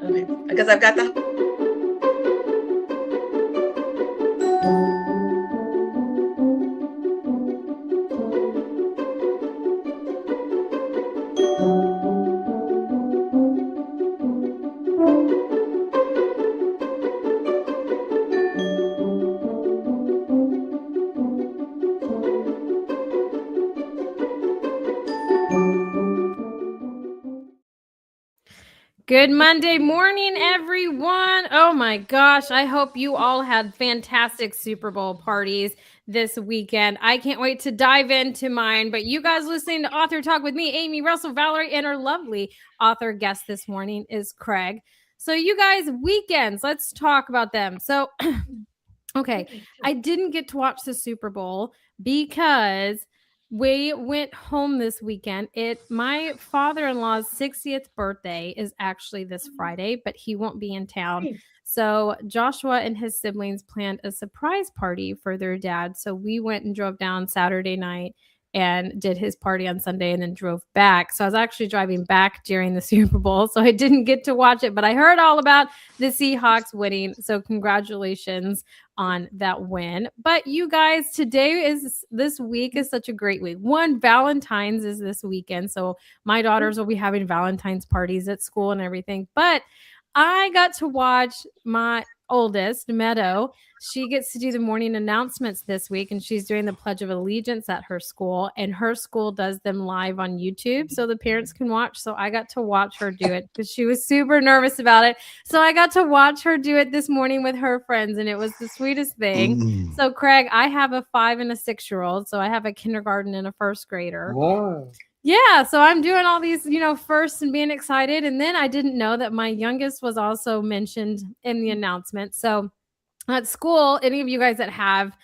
Okay. Because I've got the Good Monday morning, everyone. Oh my gosh, I hope you all had fantastic Super Bowl parties this weekend. I can't wait to dive into mine, but you guys listening to Author Talk with me, Amy, Russell, Valerie, and our lovely author guest this morning is Craig. So you guys, weekends, let's talk about them. So, okay, I didn't get to watch the Super Bowl because we went home this weekend. My father-in-law's 60th birthday is actually this Friday, but he won't be in town. So Joshua and his siblings planned a surprise party for their dad. So we went and drove down Saturday night and did his party on Sunday and then drove back. So I was actually driving back during the Super Bowl. So I didn't get to watch it, but I heard all about the Seahawks winning. So congratulations on that win. But you guys, this week is such a great week. One, Valentine's is this weekend. So my daughters will be having Valentine's parties at school and everything. But I got to watch my oldest, Meadow. She gets to do the morning announcements this week, and she's doing the Pledge of Allegiance at her school, and her school does them live on YouTube so the parents can watch. So I got to watch her do it because she was super nervous about it. So I got to watch her do it this morning with her friends, and it was the sweetest thing. So Craig, I have a 5 and a 6-year-old, so I have a kindergarten and a first grader. Wow. Yeah, so I'm doing all these, first and being excited. And then I didn't know that my youngest was also mentioned in the announcement. So at school, any of you guys that have,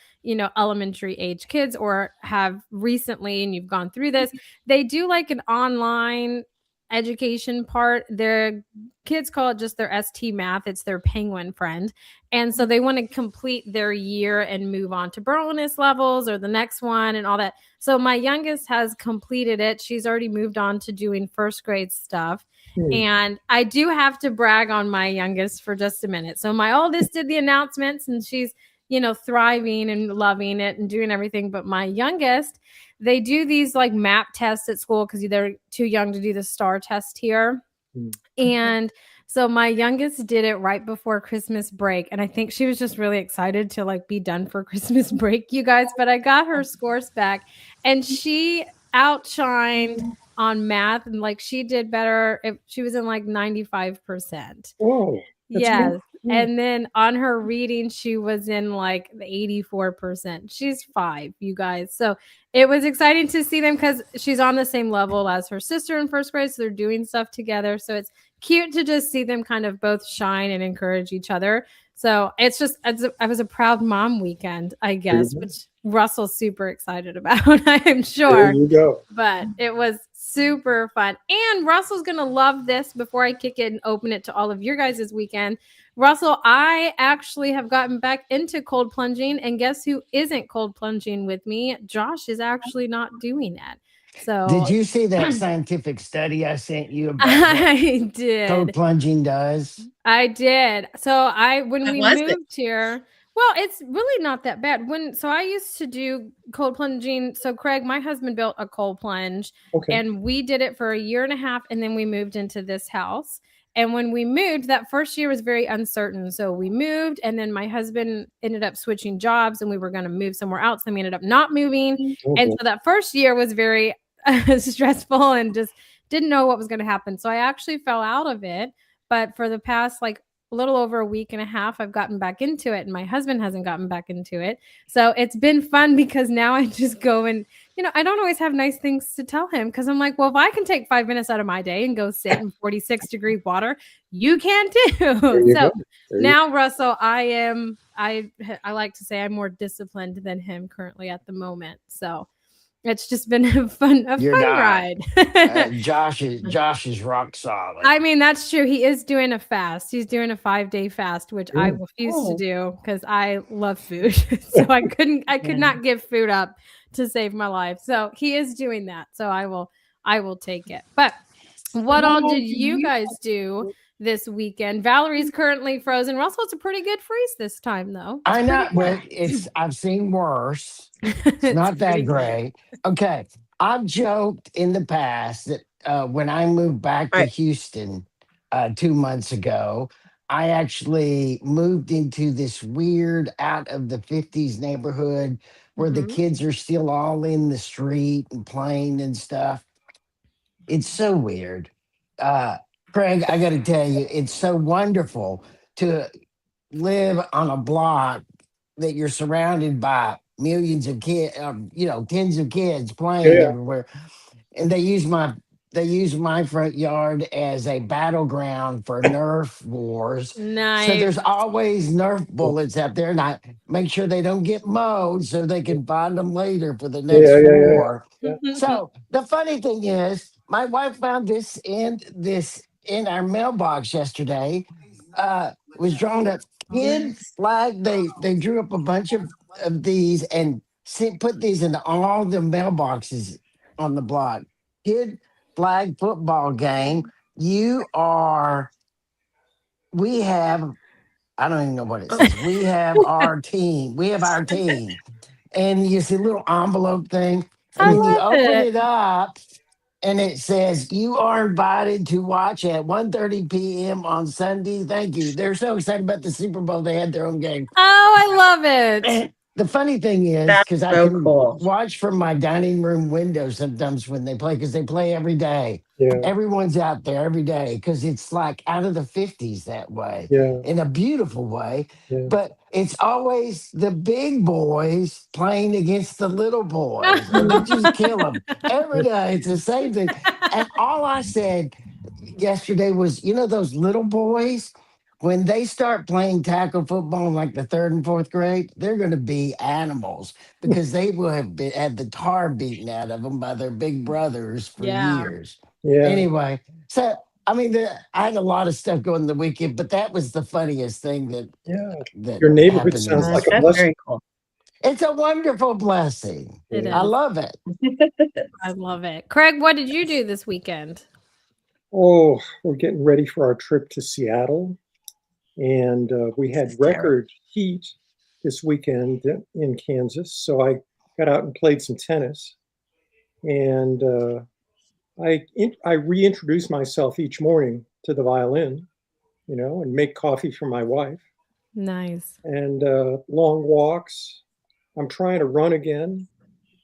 elementary age kids or have recently and you've gone through this, they do like an online education part. Their kids call it just their ST math. It's their penguin friend. And so they want to complete their year and move on to bonus levels or the next one and all that. So my youngest has completed it. She's already moved on to doing first grade stuff. And I do have to brag on my youngest for just a minute. So my oldest did the announcements and she's, thriving and loving it and doing everything. But my youngest, they do these like map tests at school because they're too young to do the STAR test here. And so my youngest did it right before Christmas break. And I think she was just really excited to like be done for Christmas break, you guys. But I got her scores back and she outshined on math. And like she did better if she was in like 95%. Oh, yes. And then on her reading, she was in like the 84%. She's 5, you guys. So it was exciting to see them because she's on the same level as her sister in first grade. So they're doing stuff together. So it's cute to just see them kind of both shine and encourage each other. So it's just, I was a proud mom weekend, I guess, which Russell's super excited about, I am sure. There you go. But it was super fun. And Russell's going to love this before I kick it and open it to all of your guys' weekend. Russell, I actually have gotten back into cold plunging, and guess who isn't cold plunging with me? Josh is actually not doing that. So did you see that scientific study I sent you about I did. Cold plunging does? I did. So when we was moved here, well, it's really not that bad. So I used to do cold plunging. So Craig, my husband built a cold plunge and we did it for a year and a half. And then we moved into this house. And when we moved, that first year was very uncertain. So we moved and then my husband ended up switching jobs and we were going to move somewhere else. Then we ended up not moving. And so that first year was very stressful and just didn't know what was going to happen. So I actually fell out of it. But for the past like a little over a week and a half, I've gotten back into it and my husband hasn't gotten back into it. So it's been fun because now I just go and, I don't always have nice things to tell him because I'm like, well, if I can take 5 minutes out of my day and go sit in 46-degree water, you can too. So now, Russell, I like to say I'm more disciplined than him currently at the moment. So it's just been a fun ride. Josh is rock solid. I mean, that's true. He is doing a fast. He's doing a 5-day fast, which I refuse to do because I love food. So I could not give food up to save my life. So he is doing that. So I will take it. But What all Well, did you guys do this weekend? Valerie's currently frozen. Russell's a pretty good freeze this time, though. It's I know. pretty Well, good. I've seen worse. It's It's not that pretty good. great. Okay. I've joked in the past that when I moved back to right. Houston 2 months ago, I actually moved into this weird out of the 50s neighborhood where the Mhm. kids are still all in the street and playing and stuff. It's so weird. Uh, Craig, I got to tell you, it's so wonderful to live on a block that you're surrounded by millions of kids, tens of kids playing Yeah, everywhere, and they use my front yard as a battleground for Nerf wars. So Nice. there's always Nerf bullets out there, and I make sure they don't get mowed so they can find them later for the next yeah. war. So the funny thing is, my wife found this in our mailbox yesterday. Was drawn up kid flag. They drew up a bunch of these and put these in all the mailboxes on the block. Kid flag football game. You are. We have. I don't even know what it says. We have our team. We have our team, and you see a little envelope thing, I and then you love open it. it up, and it says you are invited to watch at 1:30 p.m. on Sunday. Thank you. They're so excited about the Super Bowl. They had their own game. Oh, I love it. And the funny thing is, That's because I so can cool. watch from my dining room window sometimes when they play, because they play every day. Yeah, Everyone's out there every day because it's like out of the 50s that way yeah, in a beautiful way. yeah. But it's always the big boys playing against the little boys, and they just kill them every day. It's the same thing. And all I said yesterday was, those little boys, when they start playing tackle football in like the third and fourth grade, they're going to be animals because they will have had the tar beaten out of them by their big brothers for Yeah. years. Yeah, Anyway, so I mean, I had a lot of stuff going the weekend, but that was the funniest thing yeah. that Your neighborhood happened in sounds like this a week. blessing. Very cool. It's a wonderful blessing. It Yeah. I is. love it. I love it. Craig, what did you do this weekend? Oh, we're getting ready for our trip to Seattle, and we had This is terrible. record heat this weekend in Kansas. So I got out and played some tennis, and I reintroduce myself each morning to the violin, and make coffee for my wife, Nice. and long walks. I'm trying to run again.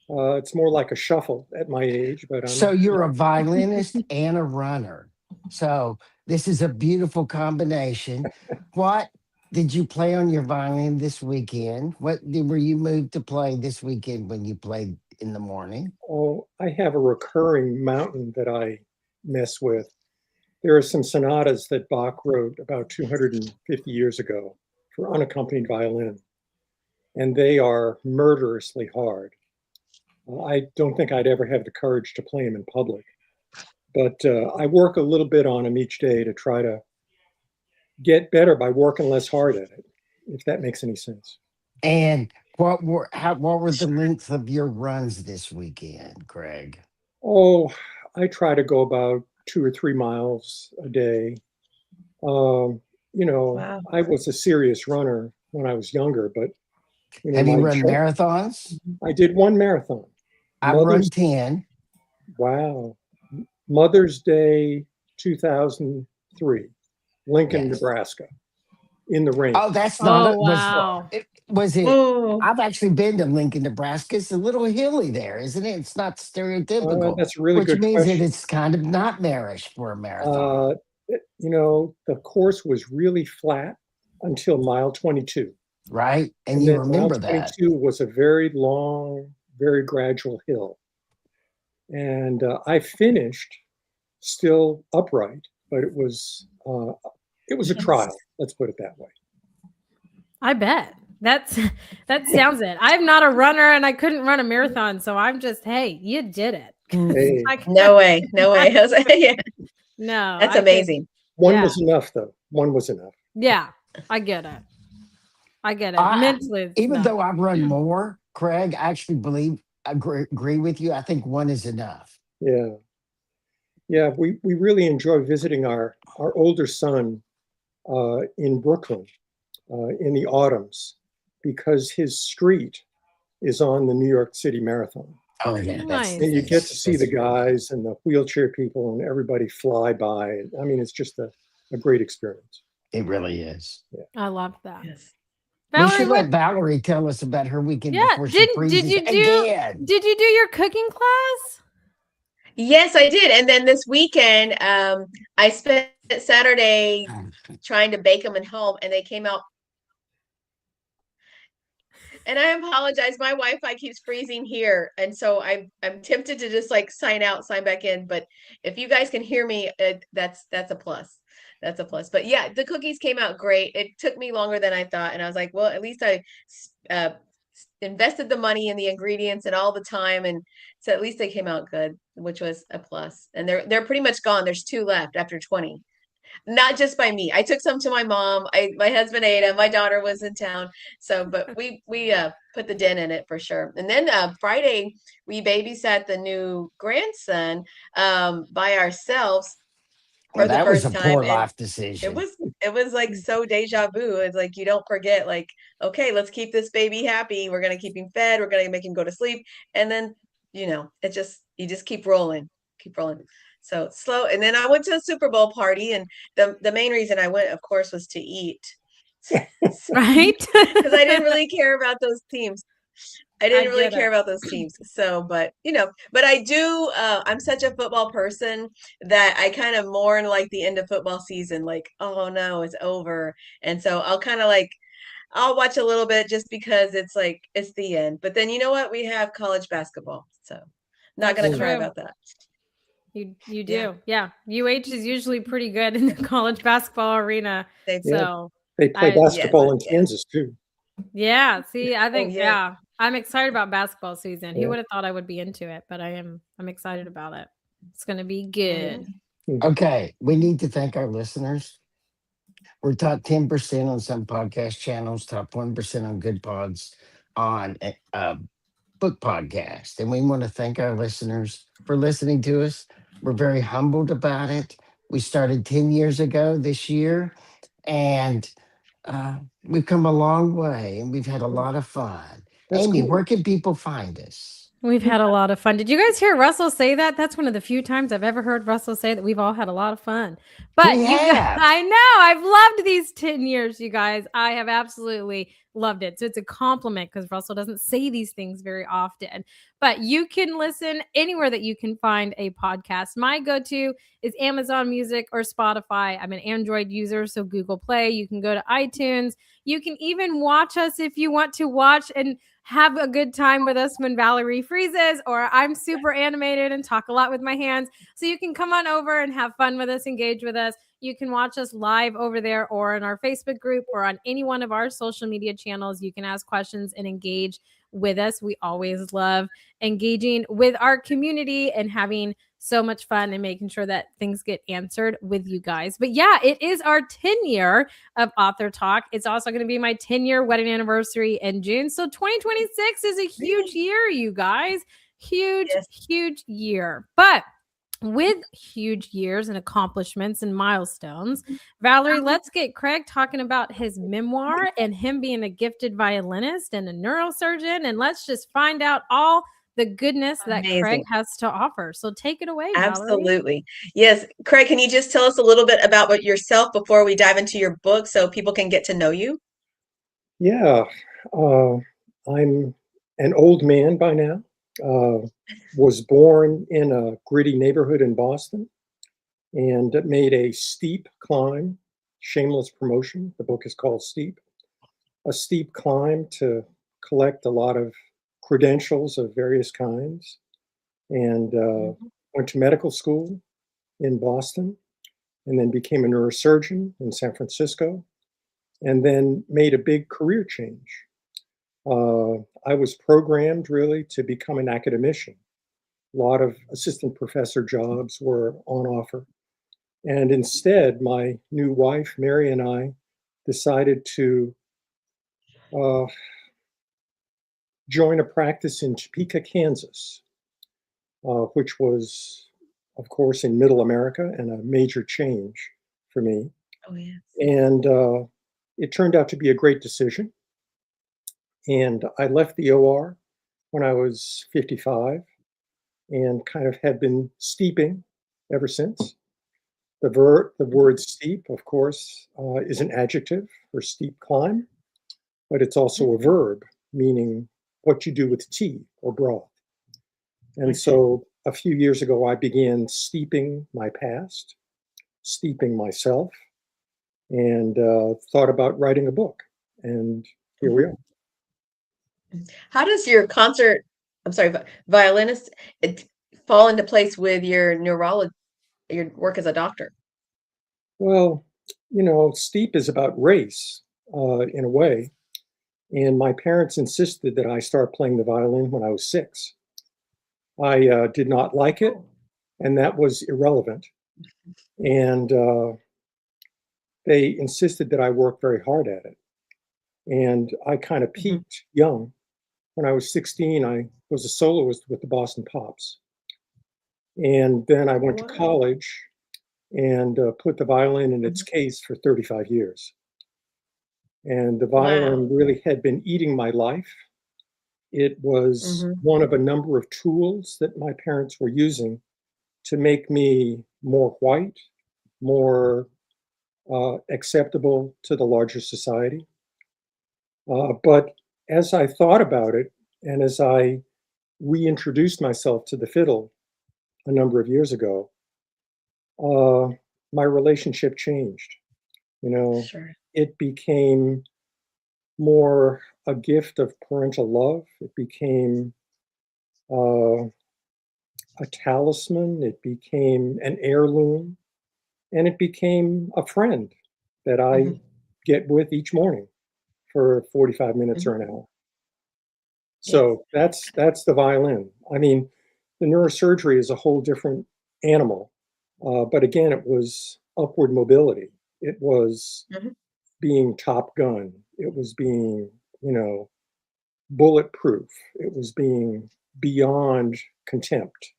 It's more like a shuffle at my age, but So you're a violinist and a runner. So this is a beautiful combination. What did you play on your violin this weekend? Were you moved to play this weekend when you played in the morning? I have a recurring mountain that I mess with. There are some sonatas that Bach wrote about 250 years ago for unaccompanied violin, and they are murderously hard. I don't think I'd ever have the courage to play them in public, but I work a little bit on them each day to try to get better by working less hard at it, if that makes any sense. And what were the length of your runs this weekend, Craig? Oh, I try to go about 2 or 3 miles a day. Wow. I was a serious runner when I was younger, but Have you my run marathons? I did one marathon. I've run Mother's 10. Wow. Mother's Day 2003, Lincoln, Yes. Nebraska, in the rain. Oh, that's not Oh, it. wow. Was it? Oh, I've actually been to Lincoln, Nebraska. It's a little hilly there, isn't it? It's not stereotypical, That's a really which good means that question. it's kind of nightmarish for a marathon, The course was really flat until mile 22. right? And And you then mile remember that. 22 was a very long, very gradual hill. And I finished still upright, but it was a trial. Let's put it that way. I bet. That sounds it. I'm not a runner and I couldn't run a marathon, so I'm just, hey, you did it. Hey, no way. No way. Yeah, No. that's I amazing. one Yeah. was enough, though. One was enough. Yeah, I get it. I- Mentally, it's Even not. though I've run more, Craig, I actually agree with you. I think one is enough. Yeah. Yeah, we really enjoy visiting our older son in Brooklyn in the autumns because his street is on the New York City Marathon. Oh yeah, Nice. And you get to see the that's- guys and the wheelchair people and everybody fly by. I mean, it's just a great experience. It really is. I love that. Yes. We Valerie, should what? let Valerie tell us about her weekend Yeah, before she freezes again. did you do your cooking class? Yes, I did. And then this weekend, I spent Saturday trying to bake them at home, and they came out. And I apologize. My Wi-Fi keeps freezing here, and so I'm tempted to just like sign out, sign back in. But if you guys can hear me, that's a plus. That's a plus. But yeah, the cookies came out great. It took me longer than I thought, and I was like, well, at least I uh, invested the money in the ingredients and all the time, and so at least they came out good, which was a plus. And they're pretty much gone. There's 2 left after 20. Not just by me. I took some to my mom. My husband ate them. My daughter was in town. So, but we put the dent in it for sure. And then Friday we babysat the new grandson by ourselves for Well, the that was a first poor time. And life it decision. was like so deja vu. It's like you don't forget, like, okay, let's keep this baby happy. We're gonna keep him fed, we're gonna make him go to sleep. And then, it just you just keep rolling. Keep rolling. So slow. And then I went to a Super Bowl party, and the main reason I went, of course, was to eat. Right? Because I didn't really care about those teams. I didn't really get care it. about those teams. So, but but I do, I'm such a football person that I kind of mourn like the end of football season, like, oh no, it's over. And so I'll kind of like, I'll watch a little bit just because it's like, it's the end. But then you know what? We have college basketball. So not That's going to cry true. about that. You do. Yeah. Yeah. UH is usually pretty good in the college basketball arena. They, Yeah. So They play I- basketball in yes. Kansas too. yeah, see, I think yeah. yeah, I'm excited about basketball season. Who Yeah. would have thought I would be into it? But I'm excited about it. It's gonna be good. Okay, we need to thank our listeners. We're top 10% on some podcast channels, top 1% on Good Pods on book podcast. And we want to thank our listeners for listening to us. We're very humbled about it. We started 10 years ago this year, and we've come a long way, and we've had a lot of fun. That's Amy, cool. where can people find us? We've had a lot of fun. Did you guys hear Russell say that? That's one of the few times I've ever heard Russell say that we've all had a lot of fun. But We you guys, have. I know, I've loved these 10 years, you guys. I have absolutely loved it. So it's a compliment because Russell doesn't say these things very often. But you can listen anywhere that you can find a podcast. My go-to is Amazon Music or Spotify. I'm an Android user, so Google Play. You can go to iTunes. You can even watch us if you want to watch and have a good time with us when Valerie freezes, or I'm super animated and talk a lot with my hands. So you can come on over and have fun with us, engage with us. You can watch us live over there or in our Facebook group or on any one of our social media channels. You can ask questions and engage with us. We always love engaging with our community and having so much fun and making sure that things get answered with you guys. But yeah, it is our 10-year of Author Talk. It's also going to be my 10-year wedding anniversary in June. So 2026 is a huge year, you guys. Huge, Yes. huge year. But with huge years and accomplishments and milestones, Valerie, let's get Craig talking about his memoir and him being a gifted violinist and a neurosurgeon. And let's just find out all the goodness that Amazing. Craig has to offer. So take it away, Valerie. Absolutely. Yes. Craig, can you just tell us a little bit about yourself before we dive into your book so people can get to know you? Yeah, I'm an old man by now. Was born in a gritty neighborhood in Boston and made a steep climb, shameless promotion. The book is called Steep. A steep climb to collect a lot of credentials of various kinds, and went to medical school in Boston, and then became a neurosurgeon in San Francisco, and then made a big career change. I was programmed really to become an academician. A lot of assistant professor jobs were on offer. And instead, my new wife, Mary, and I decided to join a practice in Topeka, Kansas, which was of course, in Middle America and a major change for me. Oh, yeah. And it turned out to be a great decision. And I left the OR when I was 55 and kind of have been steeping ever since. The word steep, of course, is an adjective for steep climb, but it's also a verb meaning what you do with tea or broth. And so a few years ago, I began steeping my past, steeping myself, and thought about writing a book. And here we are. How does your violinist, fall into place with your your work as a doctor? Well, steep is about race in a way. And my parents insisted that I start playing the violin when I was 6. I did not like it, and that was irrelevant. And they insisted that I work very hard at it. And I kind of peaked young. When I was 16, I was a soloist with the Boston Pops. And then I went to college and put the violin in its case for 35 years. And the violin really had been eating my life. It was one of a number of tools that my parents were using to make me more white, more acceptable to the larger society. But as I thought about it, and as I reintroduced myself to the fiddle a number of years ago, my relationship changed. Sure. It became more a gift of parental love. It became a talisman. It became an heirloom, and it became a friend that I get with each morning for 45 minutes or an hour. So that's the violin. I mean, the neurosurgery is a whole different animal, but again, it was upward mobility. It was being Top Gun. It was being, bulletproof. It was being beyond contempt,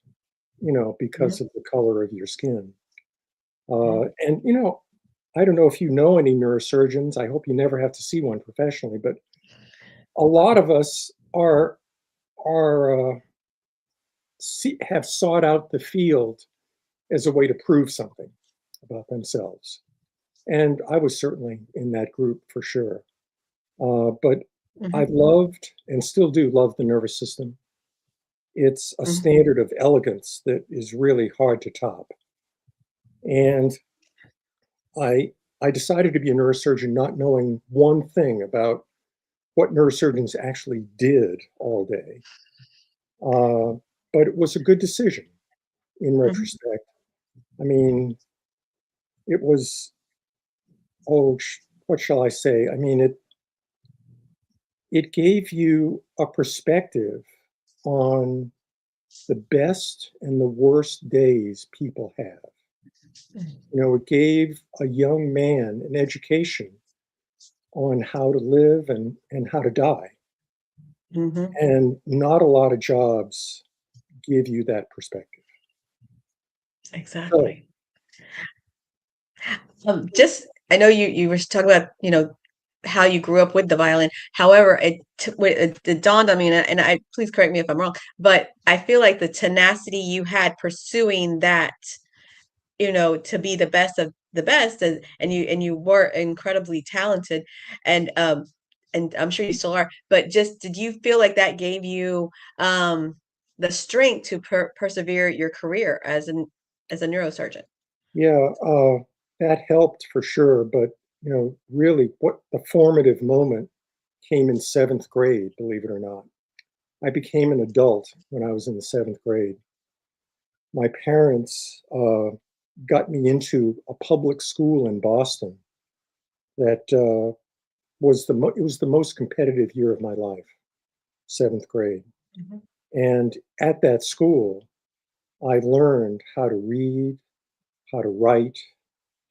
because of the color of your skin. And, I don't know if you know any neurosurgeons. I hope you never have to see one professionally, but a lot of us have sought out the field as a way to prove something about themselves. And I was certainly in that group for sure. But I loved and still do love the nervous system. It's a standard of elegance that is really hard to top. And I decided to be a neurosurgeon not knowing one thing about what neurosurgeons actually did all day. But it was a good decision in retrospect. I mean, it was, what shall I say? I mean, it gave you a perspective on the best and the worst days people have. It gave a young man an education on how to live and how to die. And not a lot of jobs give you that perspective. Exactly. I know you were talking about, how you grew up with the violin. However, it dawned on me, and please correct me if I'm wrong, but I feel like the tenacity you had pursuing that, to be the best of the best, and you were incredibly talented, and I'm sure you still are. But just did you feel like that gave you the strength to persevere your career as a neurosurgeon? Yeah, that helped for sure. But really, what the formative moment came in 7th grade. Believe it or not, I became an adult when I was in the 7th grade. My parents got me into a public school in Boston that was the most competitive year of my life, 7th grade. And at that school, I learned how to read, how to write,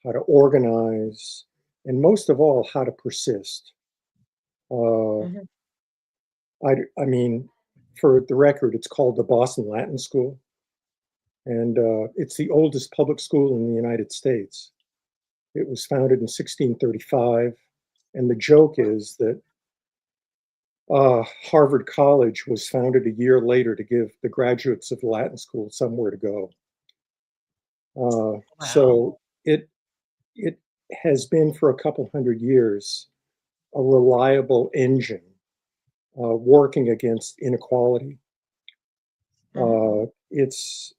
how to organize, and most of all, how to persist. I mean, for the record, it's called the Boston Latin School. And it's the oldest public school in the United States. It was founded in 1635. And the joke is that Harvard College was founded a year later to give the graduates of the Latin school somewhere to go. Wow. So it has been for a couple hundred years a reliable engine working against inequality. It's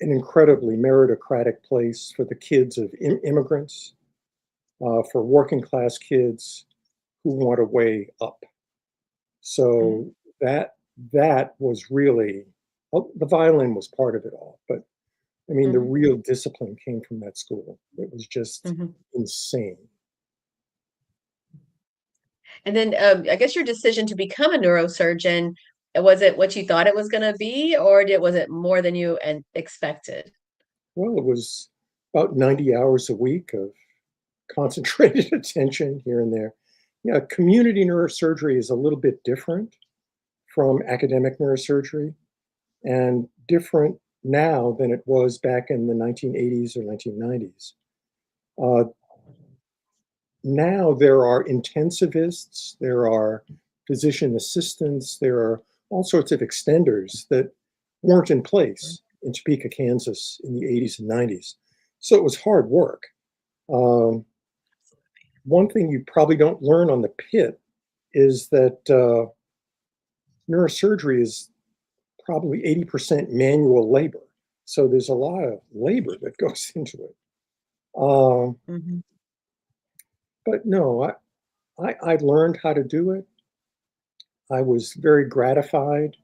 an incredibly meritocratic place for the kids of immigrants, for working class kids who want a way up. So that was really, the violin was part of it all, but I mean, the real discipline came from that school. It was just insane. And then I guess your decision to become a neurosurgeon, was it what you thought it was going to be, or was it more than you expected? Well, it was about 90 hours a week of concentrated attention here and there. Yeah, community neurosurgery is a little bit different from academic neurosurgery, and different now than it was back in the 1980s or 1990s. Now there are intensivists, there are physician assistants, there are all sorts of extenders that weren't in place in Topeka, Kansas in the 80s and 90s. So it was hard work. One thing you probably don't learn on the pit is that neurosurgery is probably 80% manual labor. So there's a lot of labor that goes into it. But no, I learned how to do it. I was very gratified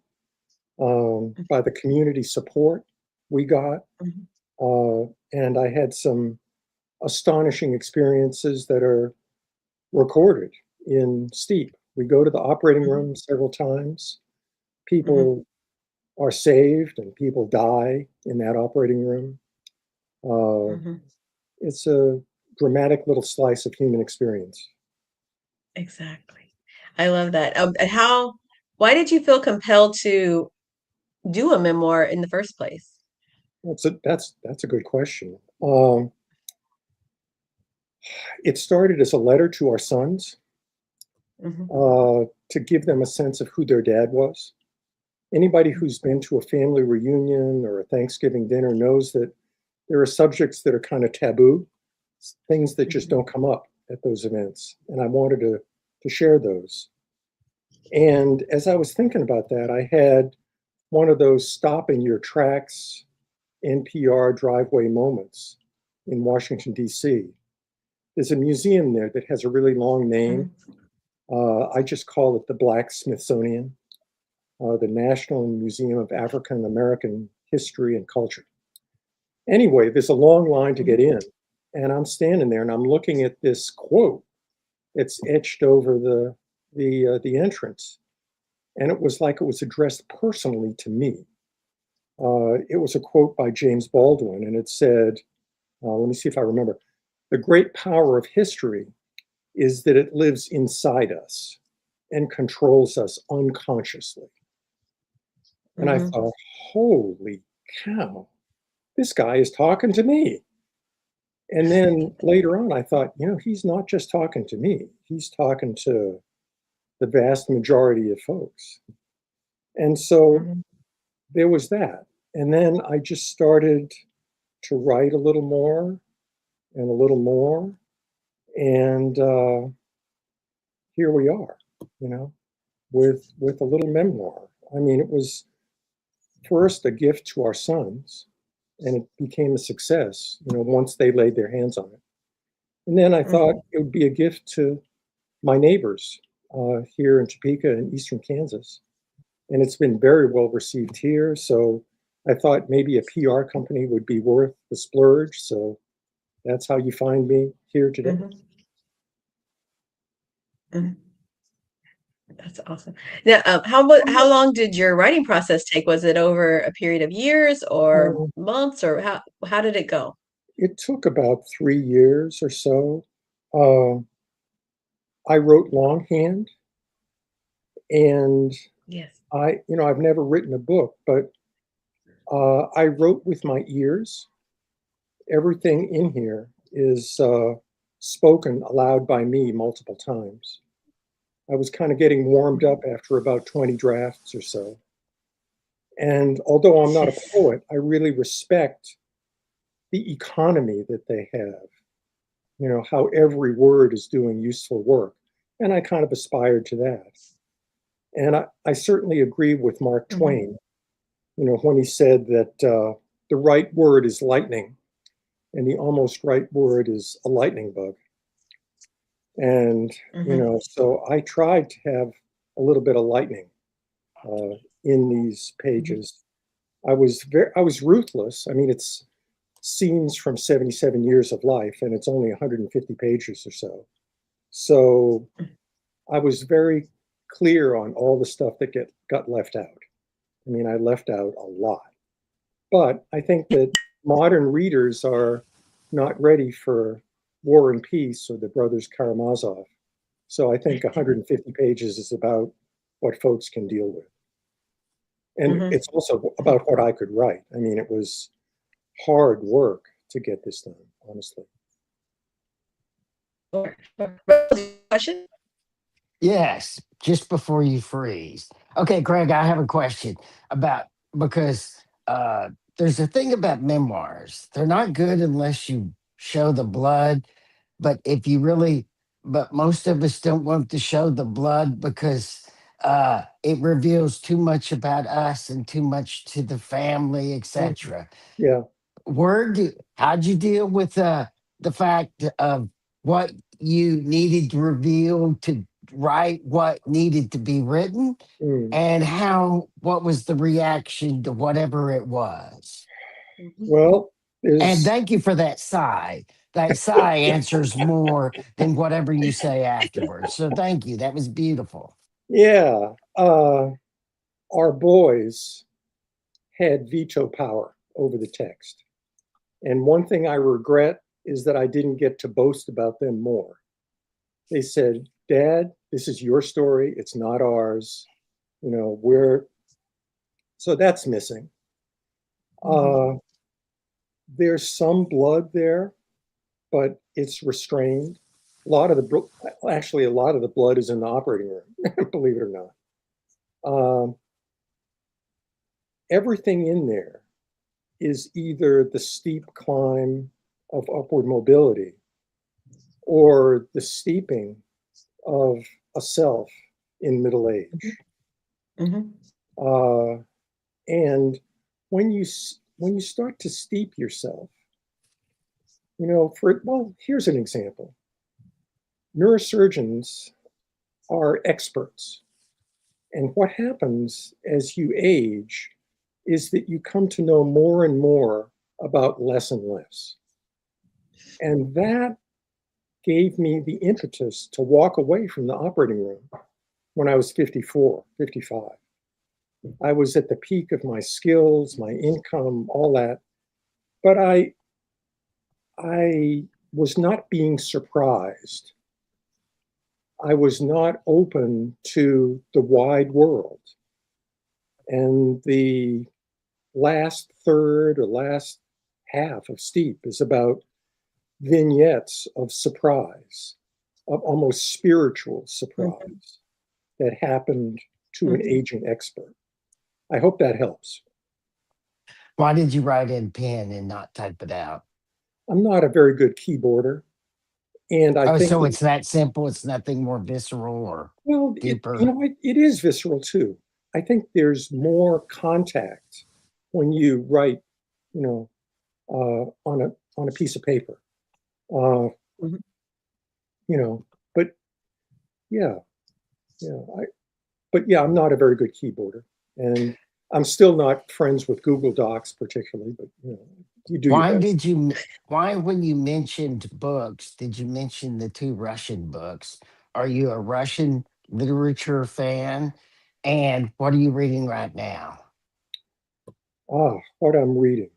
by the community support we got. And I had some astonishing experiences that are recorded in STEEP. We go to the operating room several times. People are saved and people die in that operating room. It's a dramatic little slice of human experience. Exactly. I love that. Why did you feel compelled to do a memoir in the first place? That's a good question. It started as a letter to our sons to give them a sense of who their dad was. Anybody who's been to a family reunion or a Thanksgiving dinner knows that there are subjects that are kind of taboo, things that just don't come up at those events. And I wanted to share those. And as I was thinking about that, I had one of those stop in your tracks NPR driveway moments in Washington, D.C. There's a museum there that has a really long name. I just call it the Black Smithsonian, the National Museum of African American History and Culture. Anyway, there's a long line to get in, and I'm standing there and I'm looking at this quote. It's etched over the entrance, and it was like it was addressed personally to me. It was a quote by James Baldwin, and it said, let me see if I remember, "The great power of history is that it lives inside us and controls us unconsciously." And I thought, holy cow, this guy is talking to me. And then later on, I thought, he's not just talking to me, he's talking to the vast majority of folks. And so there was that. And then I just started to write a little more and a little more. And here we are, with a little memoir. I mean, it was first a gift to our sons, and it became a success, once they laid their hands on it. And then I thought it would be a gift to my neighbors here in Topeka and Eastern Kansas. And it's been very well received here. So I thought maybe a PR company would be worth the splurge. So that's how you find me here today. That's awesome. Now, how long did your writing process take? Was it over a period of years or months, or how did it go? It took about 3 years or so. I wrote longhand, and Yes. I've never written a book, but I wrote with my ears. Everything in here is spoken aloud by me multiple times. I was kind of getting warmed up after about 20 drafts or so. And although I'm not a poet, I really respect the economy that they have, you know, how every word is doing useful work. And I kind of aspired to that. And I certainly agree with Mark Twain, you know, when he said that the right word is lightning and the almost right word is a lightning bug. And, you know, so I tried to have a little bit of lightning in these pages. I was ruthless. I mean, it's scenes from 77 years of life, and it's only 150 pages or so. So I was very clear on all the stuff that got left out. I mean, I left out a lot. But I think that modern readers are not ready for War and Peace or the Brothers Karamazov. So I think 150 pages is about what folks can deal with. And it's also about what I could write. I mean, it was hard work to get this done, honestly. Question? Yes, just before you freeze. Okay, Craig, I have a question about because there's a thing about memoirs. They're not good unless you show the blood, but if you really, but most of us don't want to show the blood because it reveals too much about us and too much to the family, etc. Yeah. How'd you deal with the fact of what you needed to reveal to write what needed to be written, and what was the reaction to whatever it was? Well, And thank you for that sigh. That sigh answers more than whatever you say afterwards. So thank you. That was beautiful. yeah, our boys had veto power over the text. And one thing I regret is that I didn't get to boast about them more. They said, Dad, this is your story. It's not ours. You know, so that's missing. There's some blood there, but it's restrained. A lot of the blood is in the operating room, believe it or not. Everything in there is either the steep climb of upward mobility or the steeping of a self in middle age. And when you start to steep yourself, you know, here's an example. Neurosurgeons are experts. And what happens as you age is that you come to know more and more about less and less. And that gave me the impetus to walk away from the operating room when I was 54, 55. I was at the peak of my skills, my income, all that. But I was not being surprised. I was not open to the wide world. And the last third or last half of Steep is about vignettes of surprise, of almost spiritual surprise that happened to an aging expert. I hope that helps. Why did you write in pen and not type it out? I'm not a very good keyboarder. And I think so it's that simple. It's nothing more visceral or deeper. It is visceral too. I think there's more contact when you write, on a piece of paper. But I'm not a very good keyboarder, and I'm still not friends with Google Docs particularly. But you do. Why, when you mentioned books, did you mention the two Russian books? Are you a Russian literature fan? And what are you reading right now? What I'm reading.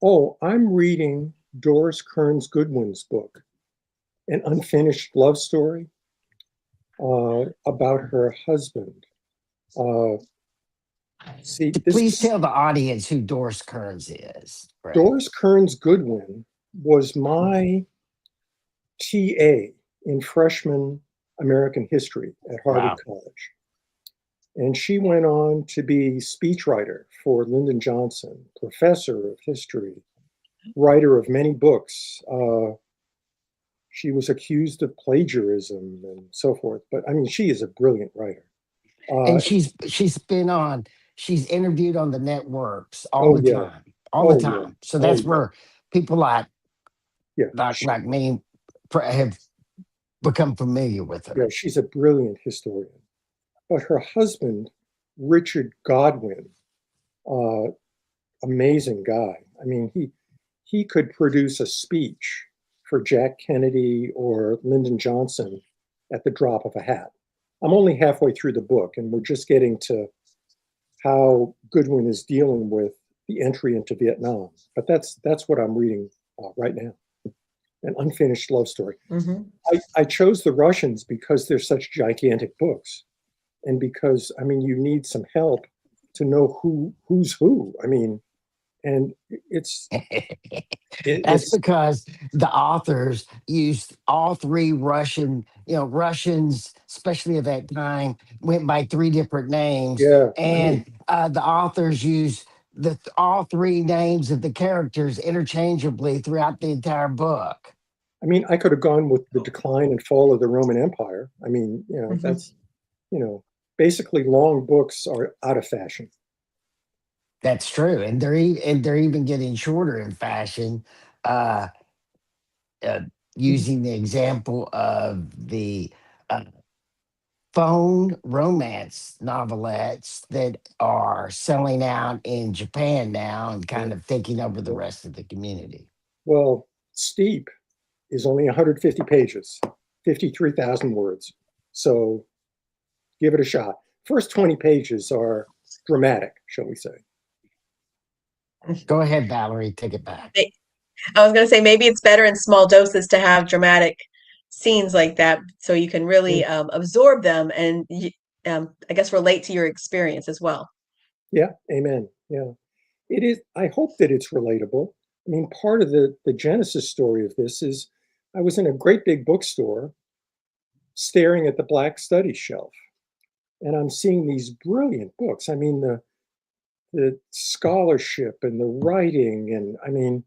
Oh, I'm reading Doris Kearns Goodwin's book, An Unfinished Love Story, about her husband. See, this Please was tell the audience who Doris Kearns is. Greg. Doris Kearns Goodwin was my TA in freshman American history at Harvard Wow. College. And she went on to be speechwriter for Lyndon Johnson, professor of history, writer of many books. She was accused of plagiarism and so forth. But I mean, she is a brilliant writer. And she's interviewed on the networks all Oh the yeah, time, all the oh yeah, time. So oh that's yeah, where people yeah. like me have become familiar with Yeah, her. she's a brilliant historian. But her husband, Richard Godwin, uh, amazing guy. I mean, he could produce a speech for Jack Kennedy or Lyndon Johnson at the drop of a hat. I'm only halfway through the book, and we're just getting to how Goodwin is dealing with the entry into Vietnam. But that's what I'm reading right now, an unfinished love story. Mm-hmm. I chose the Russians because they're such gigantic books, and because I mean, you need some help to know who's who. I mean, and That's it's because the authors used all three Russian, Russians, especially at that time, went by three different names. yeah. I And mean, the authors used all three names of the characters interchangeably throughout the entire book. I could have gone with the decline and fall of the Roman Empire. I mean, Mm-hmm. that's basically long books are out of fashion. That's true. And they're even getting shorter in fashion. Uh, Using the example of the uh, phone romance novelettes that are selling out in Japan now and kind of taking over the rest of the community. Well, Steep is only 150 pages, 53,000 words. So give it a shot. First 20 pages are dramatic, shall we say. Go ahead, Valerie, take it back. I was going to say maybe it's better in small doses to have dramatic scenes like that, so you can really absorb them and I guess relate to your experience as well. Yeah, amen. Yeah, it is. I hope that it's relatable. I mean, part of the genesis story of this is I was in a great big bookstore staring at the Black Studies shelf, and I'm seeing these brilliant books. I mean, the scholarship and the writing, and I mean,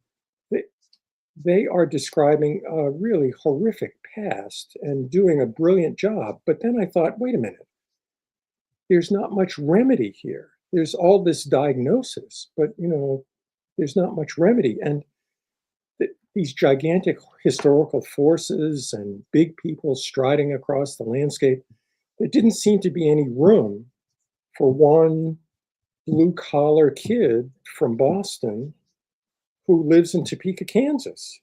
they are describing a really horrific past and doing a brilliant job. But then I thought, wait a minute, there's not much remedy here. There's all this diagnosis, but there's not much remedy. And these gigantic historical forces and big people striding across the landscape, there didn't seem to be any room for one blue collar kid from Boston who lives in Topeka, Kansas.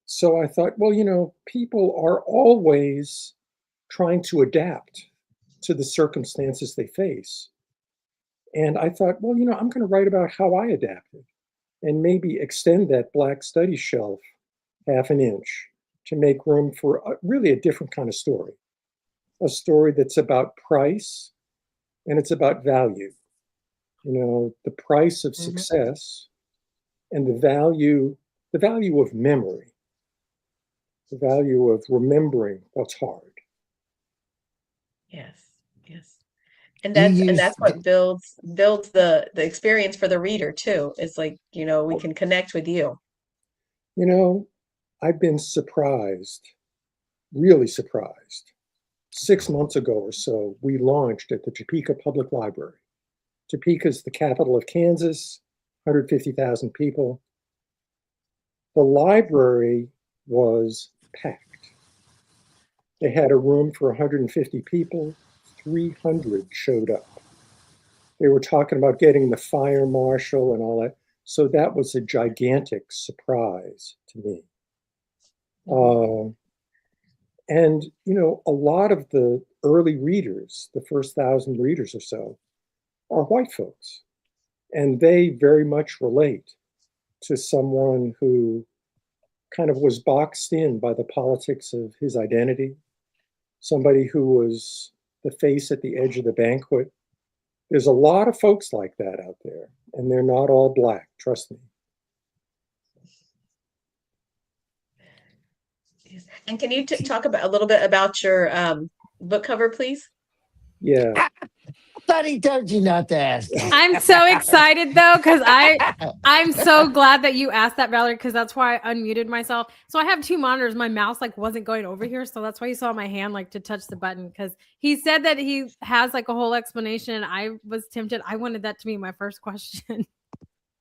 So I thought, well, people are always trying to adapt to the circumstances they face. And I thought, well, I'm going to write about how I adapted and maybe extend that Black Studies shelf half an inch to make room for really a different kind of story, a story that's about price and it's about value. The price of success and the value of memory, the value of remembering what's hard. Yes. And that's The, what builds the experience for the reader too. It's like, we can connect with you. I've been surprised, really surprised. 6 months ago or so, we launched at the Topeka Public Library. Topeka is the capital of Kansas, 150,000 people. The library was packed. They had a room for 150 people, 300 showed up. They were talking about getting the fire marshal and all that. So that was a gigantic surprise to me. And, a lot of the early readers, the first 1,000 readers or so, are white folks. And they very much relate to someone who kind of was boxed in by the politics of his identity, somebody who was the face at the edge of the banquet, There's a lot of folks like that out there, and they're not all Black, trust me. And can you talk about a little bit about your book cover, please? Yeah. I thought he told you not to ask. I'm so excited though, because I'm so glad that you asked that, Valerie, because that's why I unmuted myself. So I have two monitors. My mouse like wasn't going over here, so that's why you saw my hand like to touch the button. Because he said that he has like a whole explanation, and I was tempted. I wanted that to be my first question.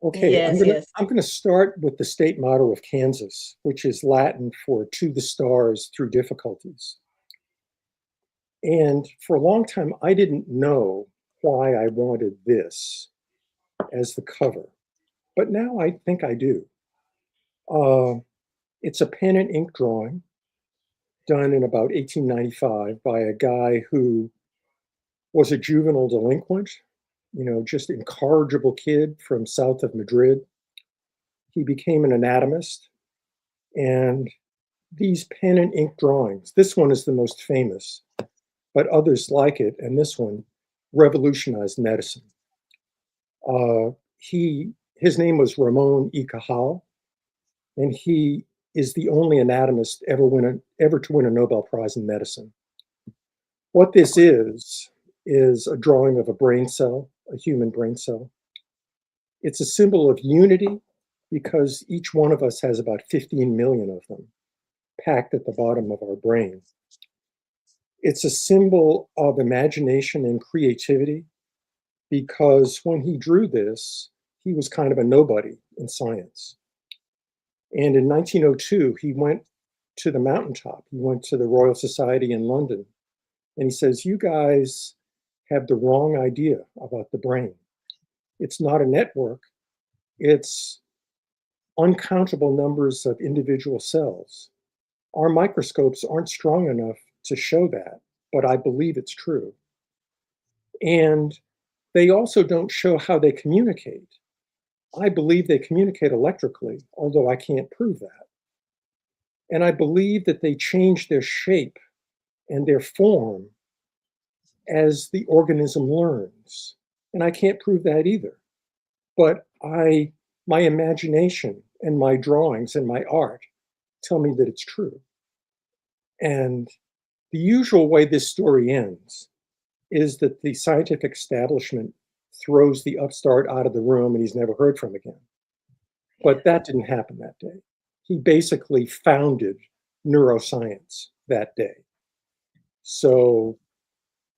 Okay, Yes, I'm gonna start with the state motto of Kansas, which is Latin for "to the stars through difficulties." And for a long time, I didn't know why I wanted this as the cover, but now I think I do. It's a pen and ink drawing done in about 1895 by a guy who was a juvenile delinquent, just incorrigible kid from south of Madrid. He became an anatomist, and these pen and ink drawings, this one is the most famous, but others like it, and this one revolutionized medicine. His name was Ramon y Cajal, and he is the only anatomist ever to win a Nobel Prize in medicine. What this is a drawing of a brain cell, a human brain cell. It's a symbol of unity because each one of us has about 15 million of them packed at the bottom of our brain. It's a symbol of imagination and creativity because when he drew this, he was kind of a nobody in science. And in 1902, he went to the mountaintop. He went to the Royal Society in London. And he says, you guys have the wrong idea about the brain. It's not a network. It's uncountable numbers of individual cells. Our microscopes aren't strong enough to show that, but I believe it's true. And they also don't show how they communicate. I believe they communicate electrically, although I can't prove that. And I believe that they change their shape and their form as the organism learns. And I can't prove that either. But my imagination and my drawings and my art tell me that it's true. And the usual way this story ends is that the scientific establishment throws the upstart out of the room and he's never heard from again. But that didn't happen that day. He basically founded neuroscience that day. So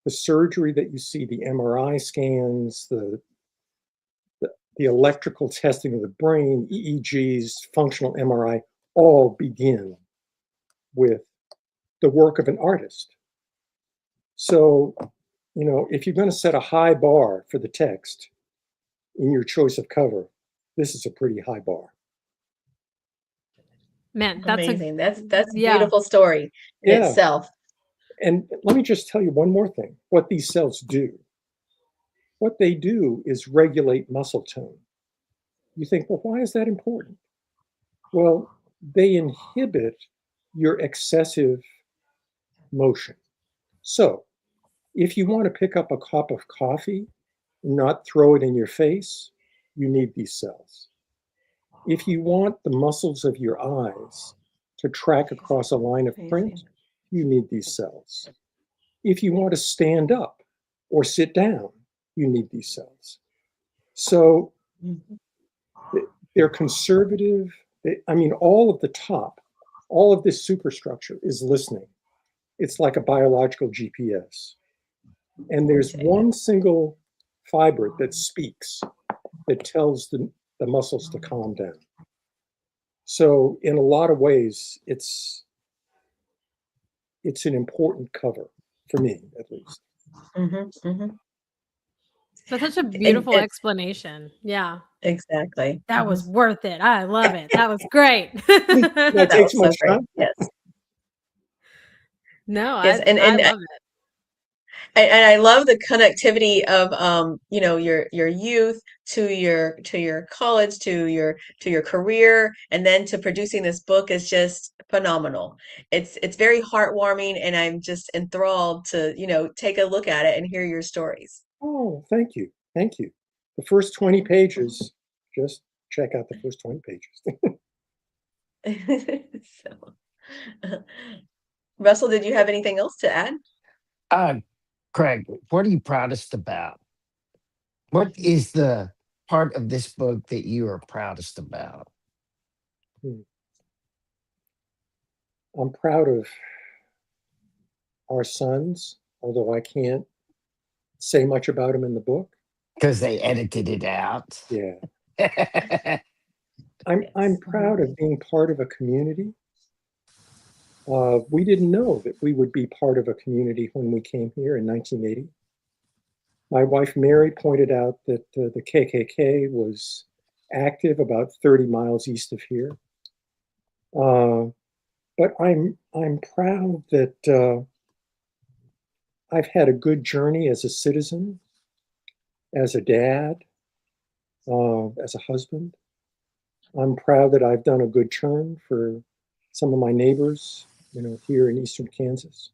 the surgery that you see, the MRI scans, the electrical testing of the brain, EEGs, functional MRI, all begin with the work of an artist. So, if you're going to set a high bar for the text in your choice of cover, this is a pretty high bar. Man, that's amazing. That's a beautiful story in itself. And let me just tell you one more thing, what these cells do. What they do is regulate muscle tone. You think, well, why is that important? Well, they inhibit your excessive motion. So if you want to pick up a cup of coffee and not throw it in your face, you need these cells. If you want the muscles of your eyes to track across a line of print, you need these cells. If you want to stand up or sit down, you need these cells. So they're conservative. All of the top, all of this superstructure is listening. It's like a biological GPS. And there's one single fiber that speaks, that tells the muscles to calm down. So in a lot of ways, it's an important cover, for me at least. Mm-hmm, mm-hmm. That's such a beautiful explanation. Yeah. Exactly. That was worth it. I love it. That was great. That takes much time. Yes. No, yes. I love it. And I love the connectivity of your youth to your college, to your career, and then to producing this book is just phenomenal. It's very heartwarming, and I'm just enthralled to take a look at it and hear your stories. Oh, thank you. Thank you. The first 20 pages, just check out the first 20 pages. So, Russell, did you have anything else to add? Craig, what are you proudest about? What is the part of this book that you are proudest about? I'm proud of our sons, although I can't say much about them in the book. Because they edited it out. Yeah. I'm proud of being part of a community. We didn't know that we would be part of a community when we came here in 1980. My wife, Mary, pointed out that the KKK was active about 30 miles east of here. But I'm proud that I've had a good journey as a citizen, as a dad, as a husband. I'm proud that I've done a good turn for some of my neighbors, here in eastern Kansas.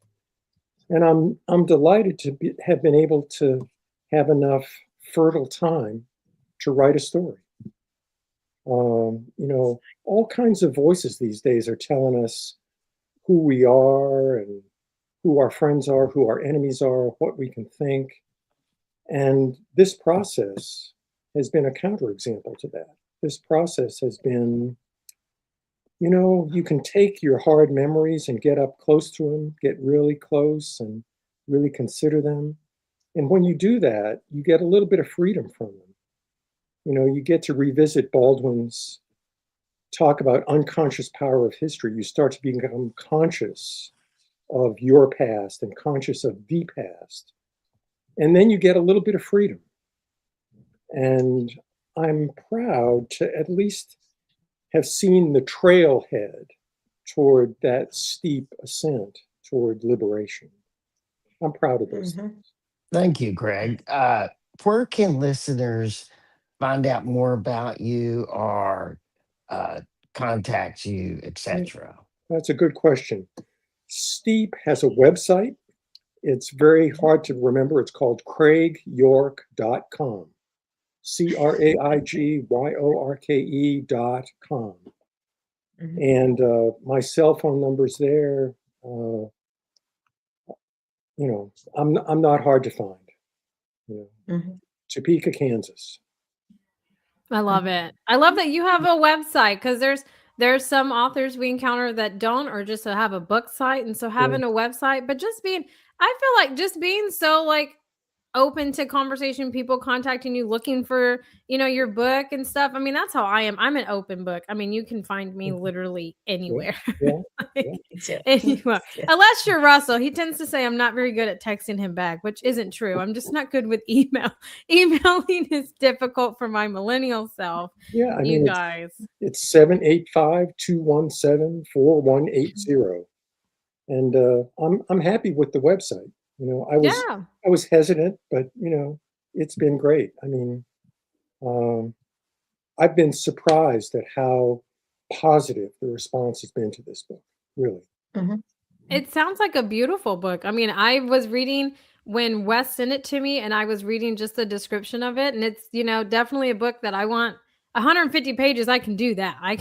And I'm delighted to have been able to have enough fertile time to write a story. All kinds of voices these days are telling us who we are and who our friends are, who our enemies are, what we can think. And this process has been a counterexample to that. This process has been, you can take your hard memories and get up close to them, get really close and really consider them. And when you do that, you get a little bit of freedom from them. You get to revisit Baldwin's talk about unconscious power of history. You start to become conscious of your past and conscious of the past. And then you get a little bit of freedom. And I'm proud to at least have seen the trailhead toward that steep ascent toward liberation. I'm proud of those things. Thank you, Greg. Where can listeners find out more about you or contact you, etc.? That's a good question. Steep has a website. It's very hard to remember. It's called CraigYorke.com. CraigYorke.com. And my cell phone number's there. I'm not hard to find. Topeka, Kansas. I love it. I love that you have a website, because there's some authors we encounter that don't, or just have a book site. And so having a website, but I feel like just being so like open to conversation, people contacting you, looking for, your book and stuff. I mean, that's how I am. I'm an open book. I mean, you can find me literally anywhere. Anywhere. Unless you're Russell. He tends to say I'm not very good at texting him back, which isn't true. I'm just not good with email. Emailing is difficult for my millennial self. Yeah, I mean, you guys. It's 785-217-4180. And I'm happy with the website. I was hesitant, but it's been great. I mean, I've been surprised at how positive the response has been to this book. Really. It sounds like a beautiful book. I mean, I was reading when Wes sent it to me, and I was reading just the description of it, and it's definitely a book that I want. 150 pages, I can do that. I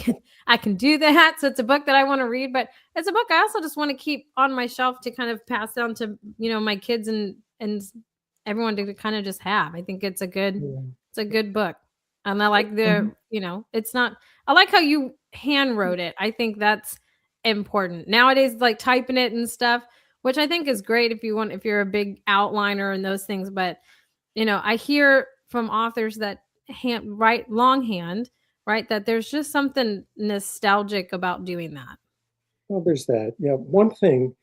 can do that. So it's a book that I want to read, but it's a book I also just want to keep on my shelf to kind of pass down to my kids and everyone to kind of just have. I think it's a good book. And I like it's not. I like how you hand wrote it. I think that's important nowadays, like typing it and stuff, which I think is great if you're a big outliner and those things. But I hear from authors that write longhand, right? That there's just something nostalgic about doing that. Well, there's that. Yeah, one thing.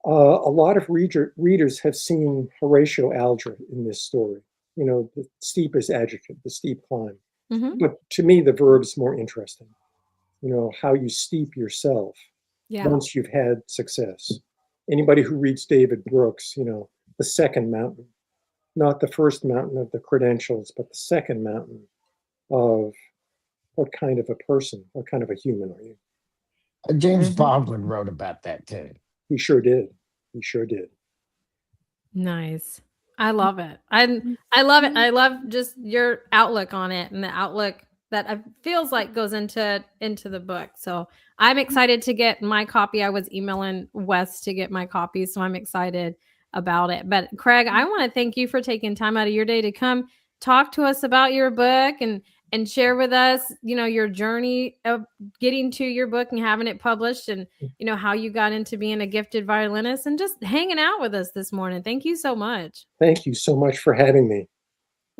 A lot of readers have seen Horatio Alger in this story. The steep is adjective, the steep climb. But to me, the verb's more interesting. How you steep yourself once you've had success. Anybody who reads David Brooks, the second mountain, not the first mountain of the credentials, but the second mountain of what kind of a person, what kind of a human are you? James Baldwin wrote about that too. He sure did. He sure did. Nice. I love it. I love it. I love just your outlook on it and the outlook that feels like goes into the book. So I'm excited to get my copy. I was emailing Wes to get my copy, so I'm excited about it. But Craig, I want to thank you for taking time out of your day to come talk to us about your book and share with us, your journey of getting to your book and having it published, and how you got into being a gifted violinist and just hanging out with us this morning. Thank you so much. Thank you so much for having me.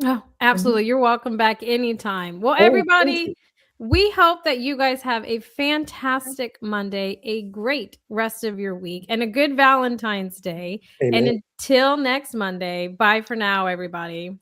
Oh, absolutely. You're welcome back anytime. Well, Oh, thank everybody, you. we hope that you guys have a fantastic Monday, a great rest of your week, and a good Valentine's Day. Amen. And until next Monday, bye for now, everybody.